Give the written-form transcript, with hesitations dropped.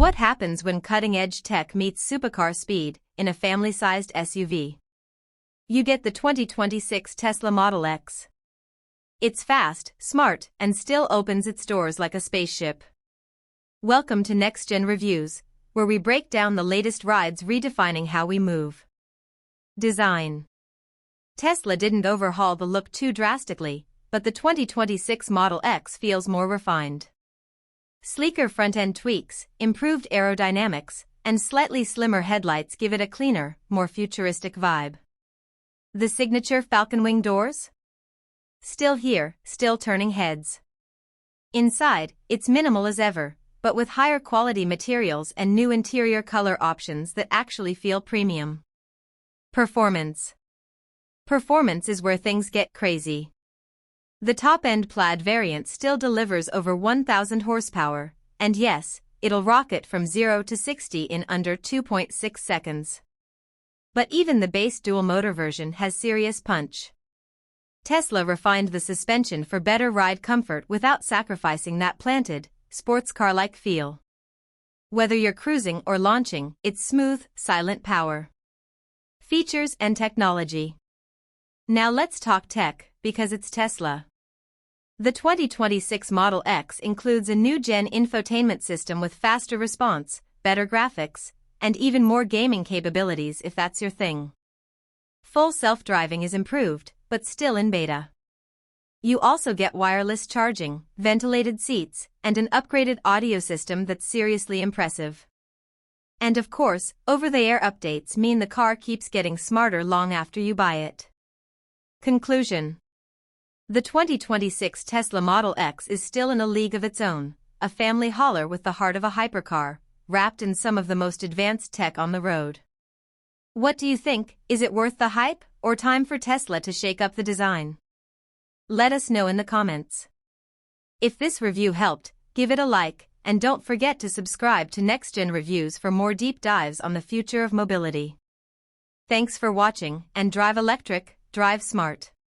What happens when cutting-edge tech meets supercar speed in a family-sized SUV? You get the 2026 Tesla Model X. It's fast, smart, and still opens its doors like a spaceship. Welcome to Next Gen Reviews, where we break down the latest rides redefining how we move. Design. Tesla didn't overhaul the look too drastically, but the 2026 Model X feels more refined. Sleeker front-end tweaks, improved aerodynamics, and slightly slimmer headlights give it a cleaner, more futuristic vibe. The signature falcon wing doors? Still here, still turning heads. Inside, it's minimal as ever, but with higher quality materials and new interior color options that actually feel premium. Performance. Performance is where things get crazy. The top-end Plaid variant still delivers over 1,000 horsepower, and yes, it'll rocket from 0 to 60 in under 2.6 seconds. But even the base dual-motor version has serious punch. Tesla refined the suspension for better ride comfort without sacrificing that planted, sports car-like feel. Whether you're cruising or launching, it's smooth, silent power. Features and technology. Now let's talk tech, because it's Tesla. The 2026 Model X includes a new-gen infotainment system with faster response, better graphics, and even more gaming capabilities if that's your thing. Full self-driving is improved, but still in beta. You also get wireless charging, ventilated seats, and an upgraded audio system that's seriously impressive. And of course, over-the-air updates mean the car keeps getting smarter long after you buy it. Conclusion. The 2026 Tesla Model X is still in a league of its own, a family hauler with the heart of a hypercar, wrapped in some of the most advanced tech on the road. What do you think? Is it worth the hype, or time for Tesla to shake up the design? Let us know in the comments. If this review helped, give it a like, and don't forget to subscribe to Next Gen Reviews for more deep dives on the future of mobility. Thanks for watching, and drive electric, drive smart.